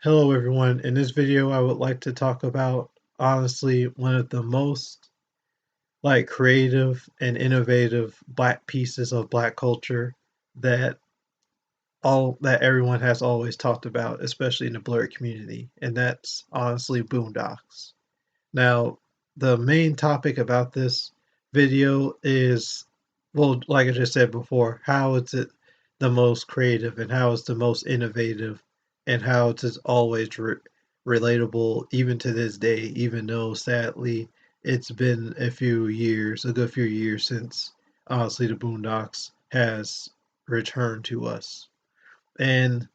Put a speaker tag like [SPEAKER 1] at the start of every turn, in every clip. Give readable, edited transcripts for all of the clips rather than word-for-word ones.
[SPEAKER 1] Hello everyone. In this video I would like to talk about honestly one of the most creative and innovative black pieces of black culture that all that everyone has always talked about, especially in the Blerd community, and that's honestly Boondocks. Now, the main topic about this video is, well, like I just said before, how is it the most creative and how it's the most innovative and how it's always relatable even to this day, even though sadly it's been a good few years since honestly the Boondocks has returned to us. And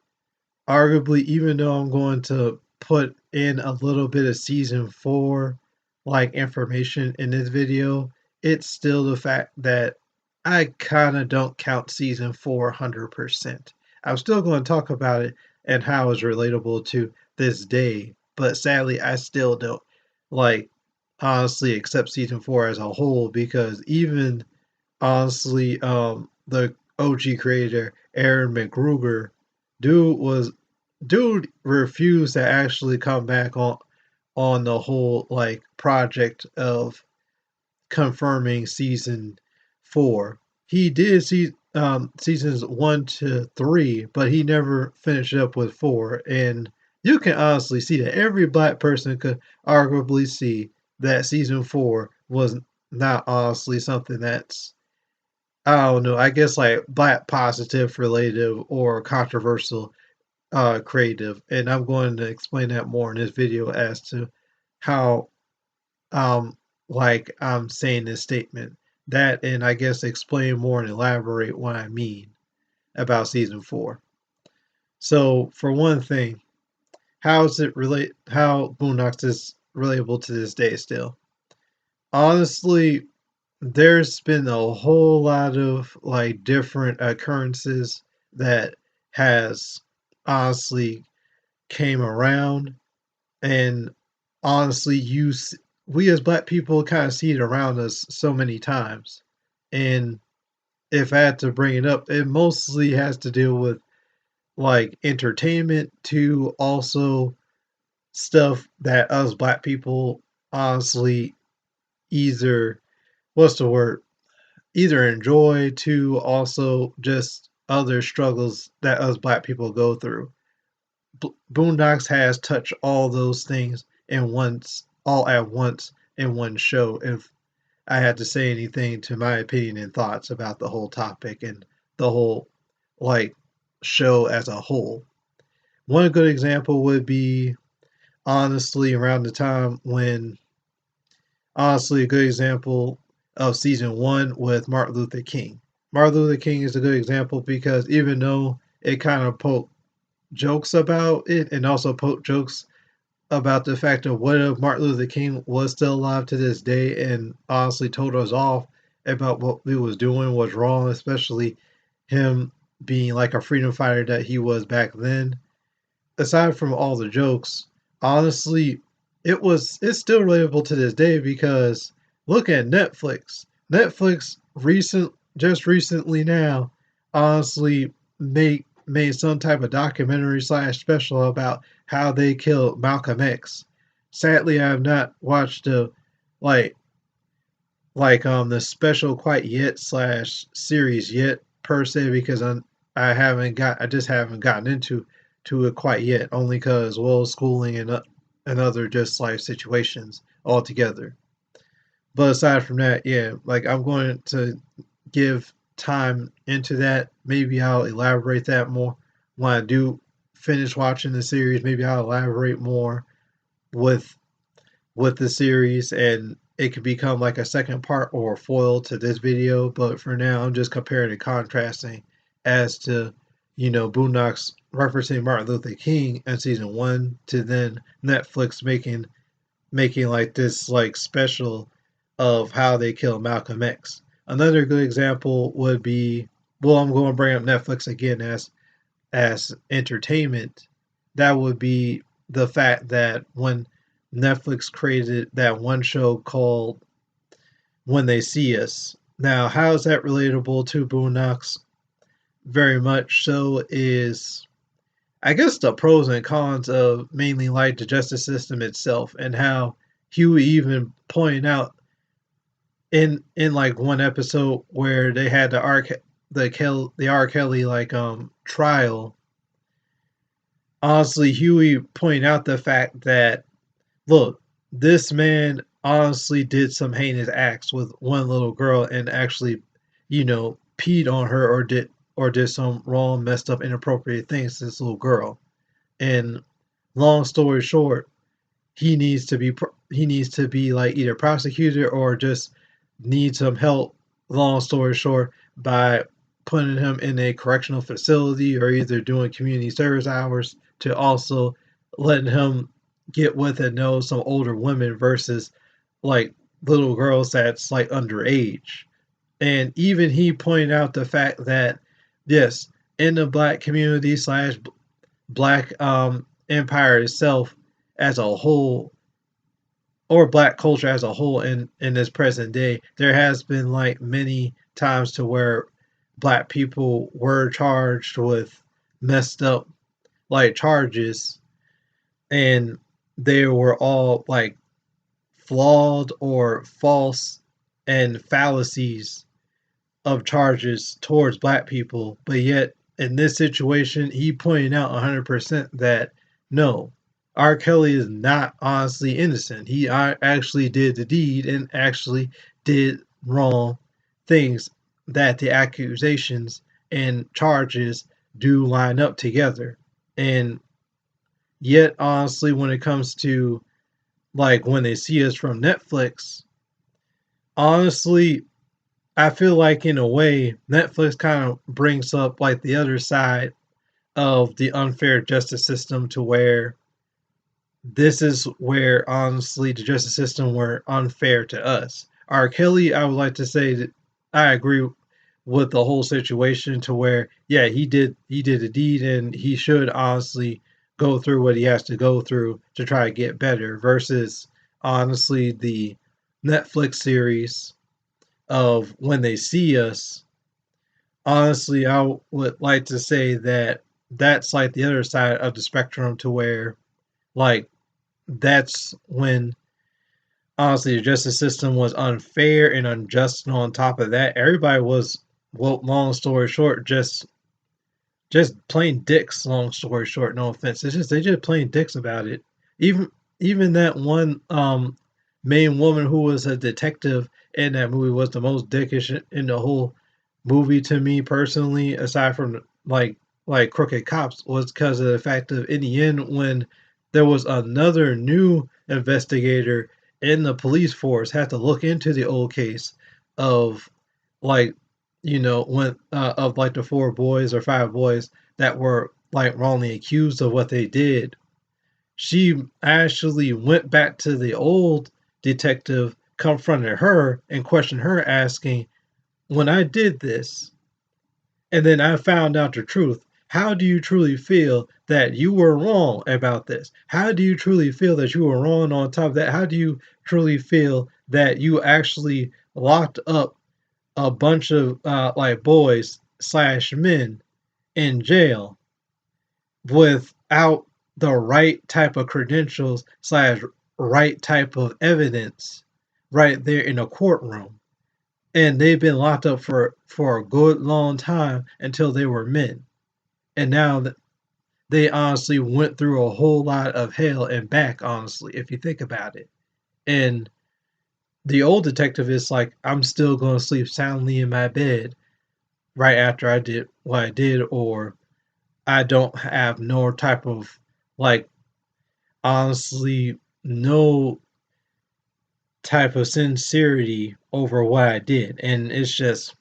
[SPEAKER 1] arguably, even though I'm going to put in a little bit of season four information in this video, it's still the fact that I kind of don't count season four 100%. I'm still going to talk about it and how it's relatable to this day, but sadly, I still don't like honestly accept season four as a whole because even honestly, the OG creator Aaron McGruger, dude refused to actually come back on the whole project of confirming season four. He did see seasons 1 to 3, but he never finished up with four. And you can honestly see that every black person could arguably see that season four was not honestly something that's I don't know. I guess black positive related or controversial creative, and I'm going to explain that more in this video as to how I'm saying this statement. That and I guess explain more and elaborate what I mean about season four. So for one thing, how Boondocks is relatable to this day still? Honestly, there's been a whole lot of different occurrences that has honestly came around and honestly we as black people kind of see it around us so many times. And if I had to bring it up, it mostly has to deal with entertainment to also stuff that us black people honestly either what's the word either enjoy to also just other struggles that us black people go through. Boondocks has touched all those things all at once in one show. If I had to say anything to my opinion and thoughts about the whole topic and the whole like show as a whole. One good example would be honestly around the time when honestly a good example of season one with Martin Luther King. Martin Luther King is a good example because even though it kind of poked jokes about it and also poked jokes about the fact of what if Martin Luther King was still alive to this day and honestly told us off about what we was doing was wrong, especially him being like a freedom fighter that he was back then. Aside from all the jokes, honestly, it's still relatable to this day because look at Netflix. Netflix just recently now honestly made some type of documentary slash special about how they killed Malcolm X. Sadly, I have not watched the like the special quite yet slash series yet per se because I just haven't gotten into it quite yet only because well schooling and other just life situations altogether. But aside from that, yeah, I'm going to give time into that. Maybe I'll elaborate that more when I do finish watching the series. Maybe I'll elaborate more with the series and it could become like a second part or a foil to this video. But for now, I'm just comparing and contrasting as to, Boondocks referencing Martin Luther King in season one to then Netflix making like this special of how they killed Malcolm X. Another good example would be well, I'm going to bring up Netflix again as entertainment. That would be the fact that when Netflix created that one show called When They See Us. Now, how is that relatable to Boondocks? Very much so is I guess the pros and cons of mainly like the justice system itself, and how Huey even pointed out in like one episode where they had the R Kelly like trial. Honestly, Huey pointed out the fact that, look, this man honestly did some heinous acts with one little girl and actually, peed on her, or did some wrong, messed up, inappropriate things to this little girl. And long story short, he needs to be like either prosecuted or just need some help. Long story short, by putting him in a correctional facility or either doing community service hours, to also letting him get with and know some older women versus like little girls that's like underage. And even he pointed out the fact that, yes, in the black community slash black empire itself as a whole, or black culture as a whole in this present day, there has been like many times to where black people were charged with messed up like charges, and they were all like flawed or false and fallacies of charges towards black people. But yet in this situation, he pointed out 100% that no, R. Kelly is not honestly innocent. He actually did the deed and actually did wrong things, that the accusations and charges do line up together. And yet, honestly, when it comes to like when they see us from Netflix, honestly, I feel like in a way Netflix kind of brings up like the other side of the unfair justice system, to where this is where honestly the justice system were unfair to us. R. Kelly, I would like to say that I agree with the whole situation, to where yeah, he did a deed and he should honestly go through what he has to go through to try to get better, versus honestly the Netflix series of When They See Us. Honestly, I would like to say that that's like the other side of the spectrum, to where like that's when honestly the justice system was unfair and unjust, and on top of that everybody was, well, long story short, just plain dicks. Long story short, no offense, it's just they just plain dicks about it. Even that one main woman who was a detective in that movie was the most dickish in the whole movie to me personally, aside from like Crooked Cops, was because of the fact of, in the end, when there was another new investigator in the police force had to look into the old case of like, when of like the four boys or five boys that were like wrongly accused of what they did. She actually went back to the old detective, confronted her and questioned her, asking, when I did this and then I found out the truth, how do you truly feel that you were wrong about this? How do you truly feel that you were wrong? On top of that, how do you truly feel that you actually locked up a bunch of like boys slash men in jail without the right type of credentials slash right type of evidence right there in a courtroom? And they've been locked up for a good long time until they were men. And now that they honestly went through a whole lot of hell and back, honestly, if you think about it. And the old detective is like, I'm still going to sleep soundly in my bed right after I did what I did, or I don't have no type of like, honestly, no type of sincerity over what I did. And it just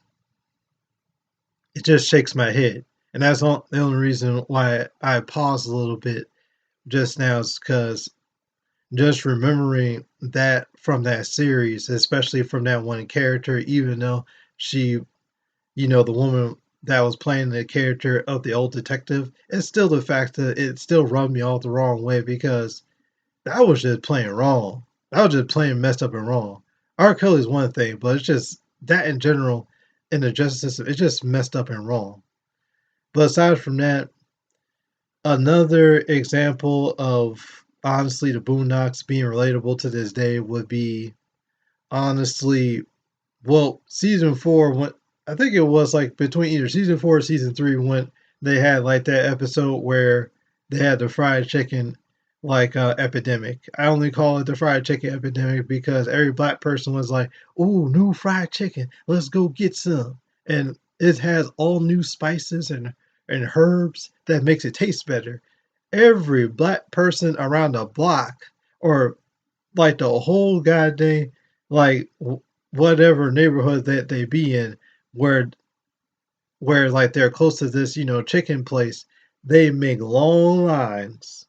[SPEAKER 1] shakes my head. And that's the only reason why I paused a little bit just now, is because just remembering that from that series, especially from that one character, even though she, the woman that was playing the character of the old detective, it's still the fact that it still rubbed me all the wrong way, because that was just plain wrong. That was just plain messed up and wrong. R. Kelly is one thing, but it's just that in general in the justice system, it's just messed up and wrong. But aside from that, Another example of honestly the Boondocks being relatable to this day would be honestly, well, season four went. I think it was like between either season four or season three when they had like that episode where they had the fried chicken like epidemic. I only call it the fried chicken epidemic because every black person was like, "Ooh, new fried chicken, let's go get some," and it has all new spices and herbs that makes it taste better. Every black person around the block or like the whole goddamn like whatever neighborhood that they be in where like they're close to this chicken place, they make long ass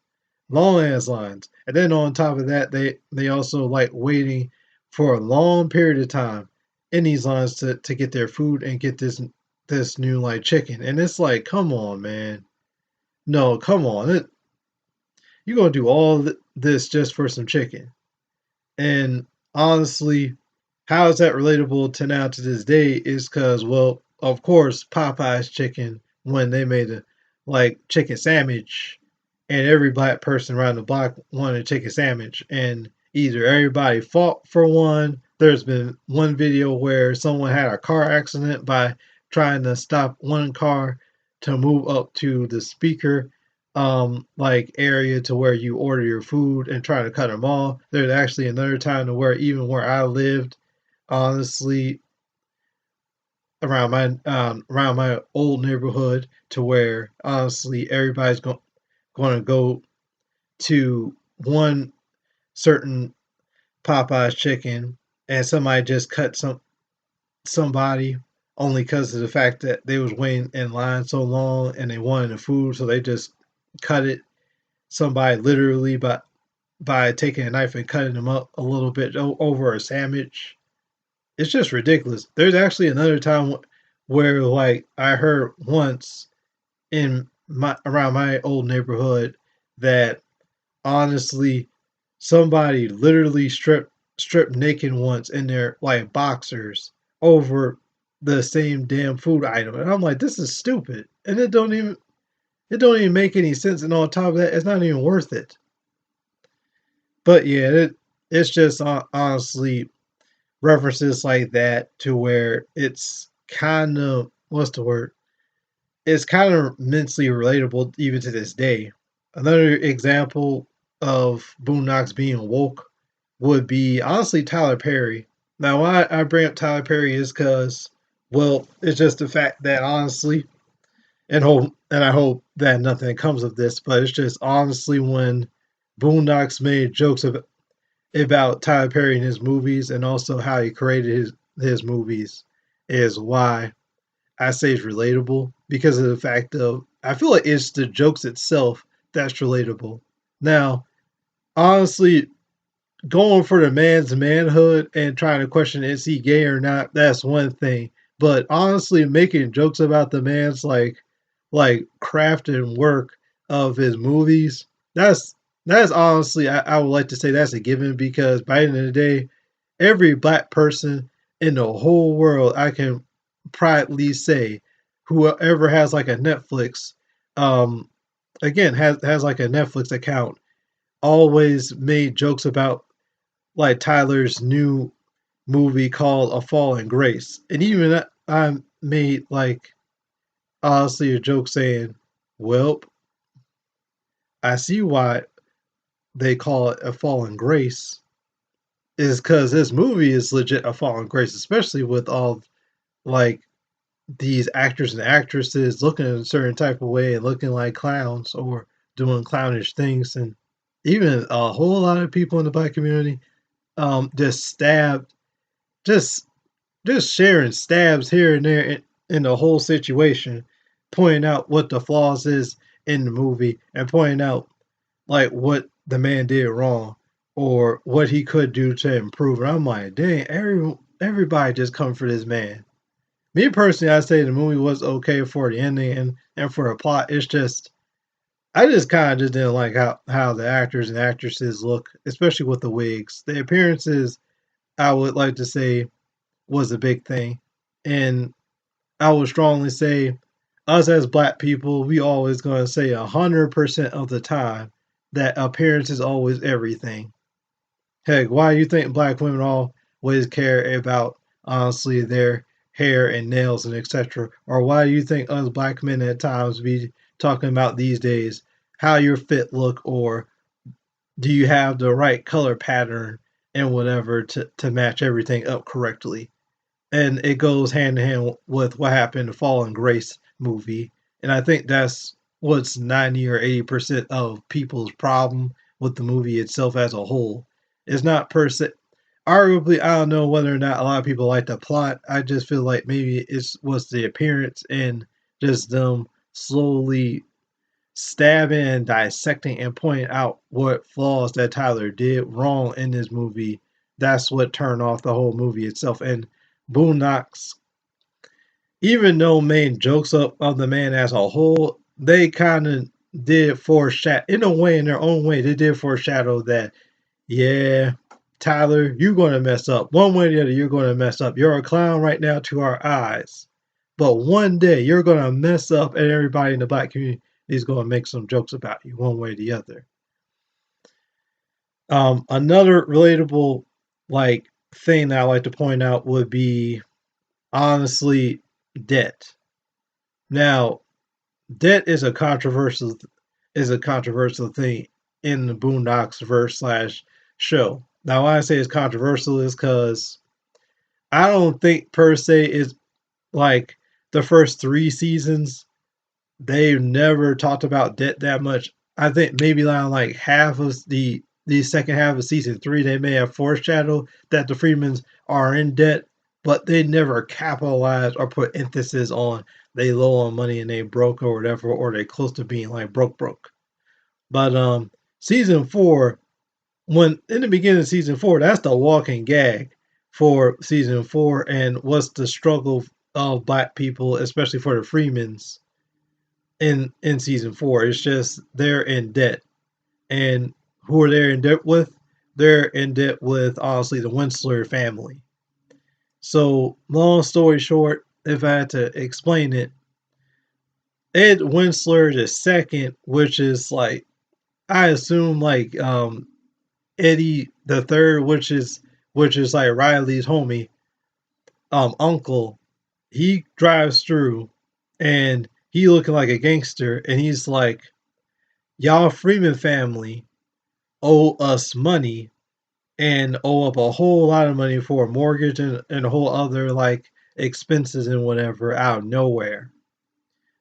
[SPEAKER 1] lines, and then on top of that they also like waiting for a long period of time in these lines to get their food and get this new like chicken, and it's like, come on, man. No, come on. You gonna do all this just for some chicken? And honestly, how is that relatable to now to this day is because, well, of course, Popeye's chicken, when they made a like chicken sandwich, and every black person around the block wanted a chicken sandwich, and either everybody fought for one. There's been one video where someone had a car accident by trying to stop one car to move up to the speaker like area to where you order your food and try to cut them off. There's actually another time to where even where I lived, honestly, around my old neighborhood, to where honestly everybody's going to go to one certain Popeye's chicken, and somebody just cut somebody only because of the fact that they was waiting in line so long and they wanted the food, so they just cut it somebody literally by taking a knife and cutting them up a little bit over a sandwich. It's just ridiculous. There's actually another time where like I heard once in my around my old neighborhood that honestly somebody literally stripped naked once in their like boxers over the same damn food item, and I'm like, this is stupid, and it don't even make any sense, and on top of that, it's not even worth it. But yeah, it's just honestly references like that to where it's kind of, what's the word? It's kind of mentally relatable even to this day. Another example of Boondocks being woke would be honestly Tyler Perry. Now, why I bring up Tyler Perry is because, well, it's just the fact that honestly, and I hope that nothing comes of this, but it's just honestly when Boondocks made jokes about Tyler Perry and his movies and also how he created his movies is why I say it's relatable, because of the fact of I feel like it's the jokes itself that's relatable. Now, honestly, going for the man's manhood and trying to question is he gay or not, that's one thing. But honestly, making jokes about the man's like craft and work of his movies, that's honestly I would like to say that's a given, because by the end of the day, every black person in the whole world, I can proudly say, whoever has like a Netflix, um, again has like a Netflix account, always made jokes about like Tyler's new movie called A Fall in Grace, and even I made like honestly a joke saying, "Well, I see why they call it A Fall in Grace." Is because this movie is legit a fall in grace, especially with all like these actors and actresses looking in a certain type of way and looking like clowns or doing clownish things, and even a whole lot of people in the black community just stabbed, just just sharing stabs here and there in the whole situation, pointing out what the flaws is in the movie and pointing out like what the man did wrong or what he could do to improve. And I'm like, dang, everybody just come for this man. Me personally, I say the movie was okay for the ending and for the plot. It's just I just kind of just didn't like how the actors and actresses look, especially with the wigs. The appearances, I would like to say, was a big thing, and I would strongly say us as black people, we always gonna say 100% of the time that appearance is always everything. Heck, why do you think black women always care about honestly their hair and nails and etc.? Or why do you think us black men at times be talking about these days how your fit look, or do you have the right color pattern and whatever to match everything up correctly? And it goes hand in hand with what happened in the Fall and Grace movie. And I think that's what's 90 or 80% of people's problem with the movie itself as a whole. It's not per se. Arguably, I don't know whether or not a lot of people like the plot. I just feel like maybe it was the appearance and just them slowly stabbing and dissecting and pointing out what flaws that Tyler did wrong in this movie. That's what turned off the whole movie itself. And Boondocks, even though made jokes of the man as a whole, they kind of did foreshadow, in a way, in their own way, they did foreshadow that, yeah, Tyler, you're going to mess up. One way or the other, you're going to mess up. You're a clown right now to our eyes. But one day, you're going to mess up, and everybody in the black community is going to make some jokes about you, one way or the other. Another relatable, like, thing that I like to point out would be, honestly, debt. Now, debt is a controversial thing in the Boondocks verse slash show. Now, why I say it's controversial is because I don't think per se is like the first 3 seasons. They've never talked about debt that much. I think maybe around like half of the second half of season 3, they may have foreshadowed that the Freemans are in debt, but they never capitalized or put emphasis on they low on money and they broke or whatever, or they close to being like broke. But season 4, when in the beginning of season 4, that's the walking gag for season 4, and what's the struggle of black people, especially for the Freemans in season 4. It's just they're in debt, and who are they in debt with? They're in debt with honestly the Winsler family. So long story short, if I had to explain it, Ed Winsler the second, which is like I assume like Eddie the third, which is like Riley's homie, uncle, he drives through and he looking like a gangster, and he's like, y'all Freeman family owe us money and owe up a whole lot of money for a mortgage and a whole other like expenses and whatever out of nowhere.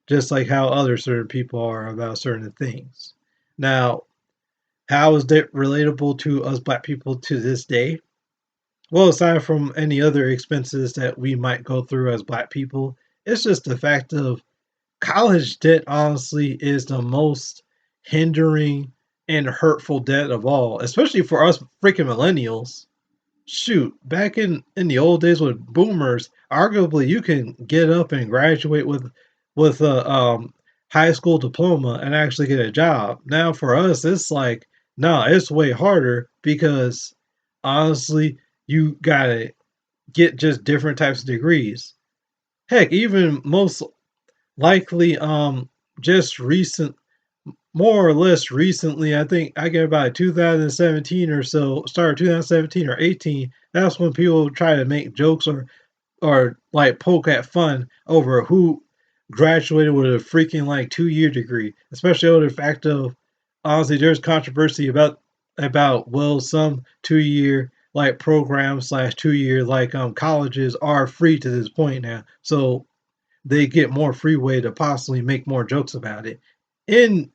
[SPEAKER 1] Just like how other certain people are about certain things. Now, how is that relatable to us black people to this day? Well, aside from any other expenses that we might go through as black people, it's just the fact of college debt, honestly, is the most hindering and hurtful debt of all, especially for us freaking millennials. Shoot, back in the old days with boomers, arguably you can get up and graduate with a high school diploma and actually get a job. Now for us, it's like, nah, it's way harder because honestly, you gotta get just different types of degrees. Heck, even most likely, just recent, more or less recently, I think I get about 2017 or so, started 2017 or 18. That's when people try to make jokes or like poke at fun over who graduated with a freaking like 2 year degree, especially over the fact of honestly there's controversy about well some 2 year like programs slash 2 year like colleges are free to this point now, so they get more freeway to possibly make more jokes about it. And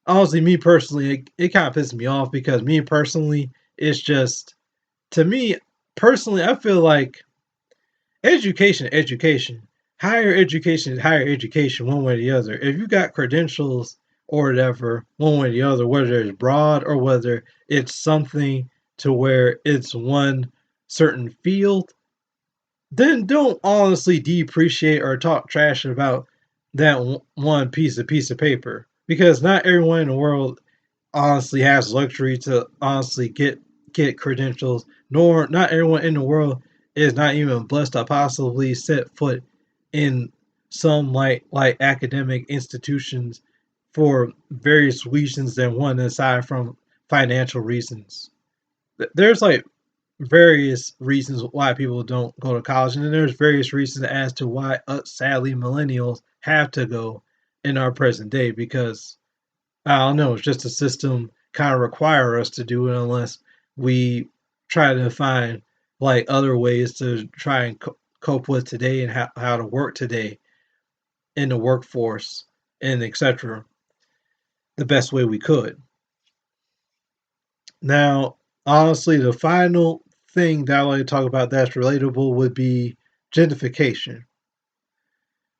[SPEAKER 1] honestly, me personally, it kind of pisses me off because me personally, it's just to me personally, I feel like education. Higher education is higher education, one way or the other. If you got credentials or whatever, one way or the other, whether it's broad or whether it's something to where it's one certain field, then don't honestly depreciate or talk trash about that one piece of paper, because not everyone in the world honestly has luxury to honestly get credentials, nor not everyone in the world is not even blessed to possibly set foot in some like academic institutions for various reasons than one aside from financial reasons. There's like various reasons why people don't go to college, and then there's various reasons as to why sadly millennials have to go in our present day because I don't know, it's just a system kind of require us to do it unless we try to find like other ways to try and cope with today and how to work today in the workforce and etc. the best way we could. Now, honestly, the final thing that I like to talk about that's relatable would be gentrification.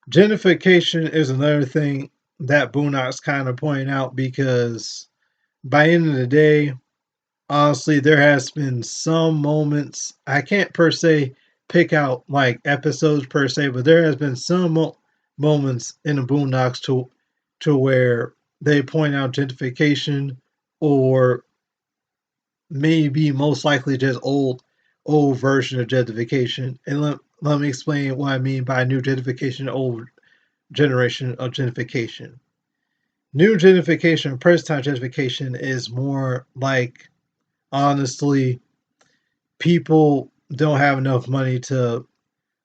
[SPEAKER 1] Gentrification is another thing that Boondocks kind of point out because by the end of the day, honestly, there has been some moments. I can't per se pick out like episodes per se, but there has been some moments in the Boondocks to where they point out gentrification or maybe most likely just old version of gentrification. And let me explain what I mean by new gentrification, old generation of gentrification. New gentrification, present time gentrification is more like honestly people don't have enough money to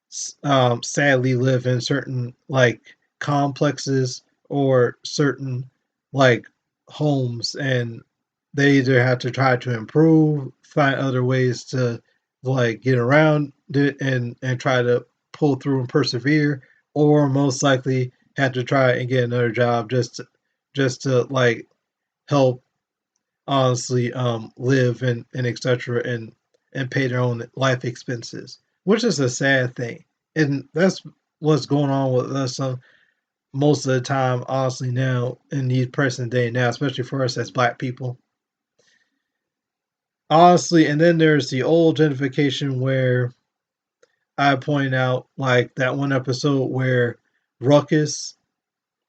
[SPEAKER 1] sadly live in certain like complexes or certain like homes, and they either have to try to improve, find other ways to like get around it and try to pull through and persevere, or most likely have to try and get another job just to like help honestly live and etc and pay their own life expenses, which is a sad thing. And that's what's going on with us most of the time honestly now in these present day now, especially for us as black people, honestly. And then there's the old gentrification where I point out like that one episode where Ruckus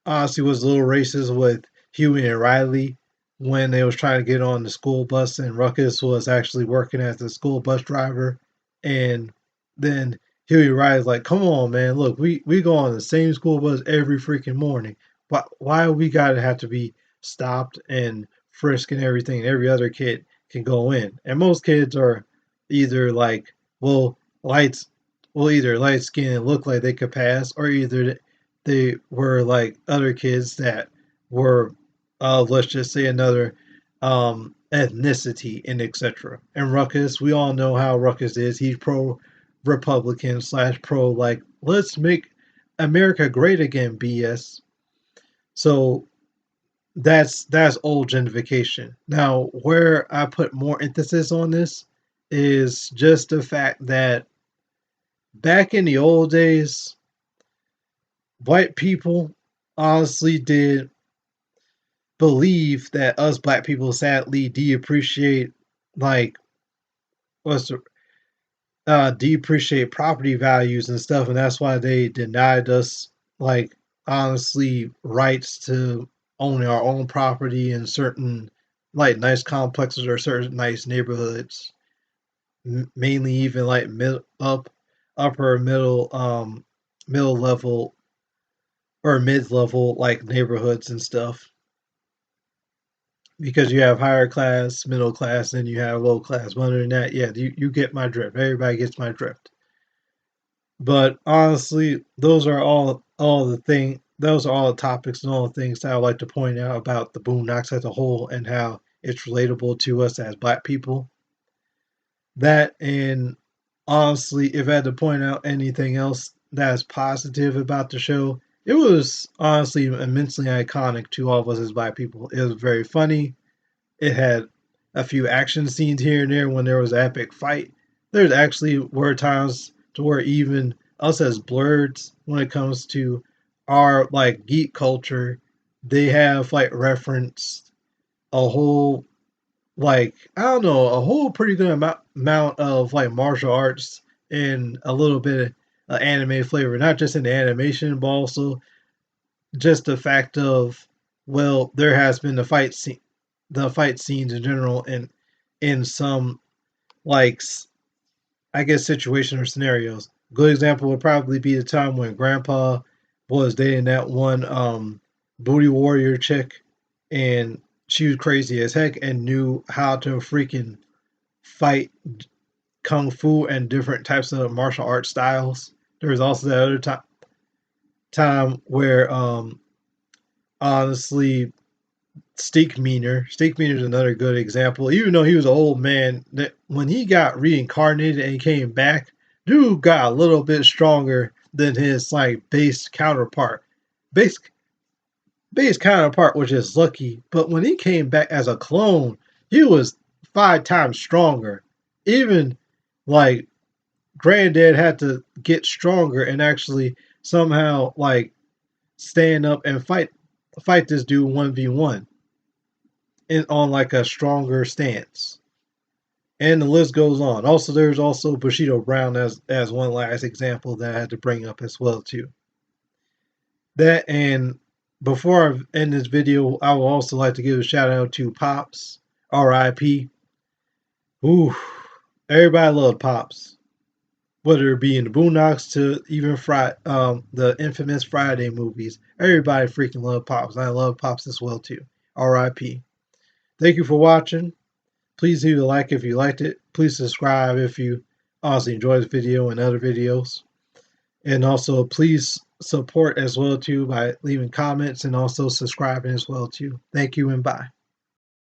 [SPEAKER 1] honestly was a little racist with Huey and Riley when they was trying to get on the school bus, and Ruckus was actually working as the school bus driver. And then Huey and Riley's like, "Come on, man! Look, we go on the same school bus every freaking morning. Why we gotta have to be stopped and frisked and everything? Every other kid can go in, and most kids are either like, well, lights, well, either light skin and look like they could pass, or either they were like other kids that were let's just say another ethnicity and etc. And Ruckus, we all know how Ruckus is. He's pro Republican slash pro like let's make America great again BS. So that's old gentrification. Now where I put more emphasis on this is just the fact that back in the old days, white people honestly did believe that us black people sadly depreciate like what's the depreciate property values and stuff, and that's why they denied us like honestly rights to own our own property in certain like nice complexes or certain nice neighborhoods, mainly even like upper middle level or mid level like neighborhoods and stuff, because you have higher class, middle class, and you have low class. But other than that, yeah, you get my drift. Everybody gets my drift. But honestly, those are all the thing. Those are all the topics and all the things that I would like to point out about the Boondocks as a whole and how it's relatable to us as Black people. That, and honestly, if I had to point out anything else that's positive about the show, it was honestly immensely iconic to all of us as Black people. It was very funny. It had a few action scenes here and there when there was an epic fight. There's actually were times to where even us as Blerds, when it comes to our like geek culture, they have like referenced a whole like I don't know, a whole pretty good amount of like martial arts and a little bit of anime flavor, not just in the animation, but also just the fact of, well, there has been the fight scenes in general, and in some like I guess situations or scenarios. Good example would probably be the time when Grandpa was dating that one booty warrior chick, and she was crazy as heck and knew how to freaking fight kung fu and different types of martial art styles. There was also that other time where honestly Steak Meaner is another good example. Even though he was an old man, that when he got reincarnated and he came back, dude got a little bit stronger than his like base base counterpart, which is Lucky. But when he came back as a clone, he was 5 times stronger. Even like Granddad had to get stronger and actually somehow like stand up and fight this dude 1v1 in on like a stronger stance. And the list goes on. Also, there's also Bushido Brown as one last example that I had to bring up as well too. That, and before I end this video, I would also like to give a shout out to Pops, R.I.P. Ooh, everybody loved Pops, whether it be in the Boondocks to even the infamous Friday movies. Everybody freaking loved Pops, and I love Pops as well too. R.I.P. Thank you for watching. Please leave a like if you liked it. Please subscribe if you honestly enjoyed this video and other videos. And also please support as well too by leaving comments and also subscribing as well too. Thank you and bye.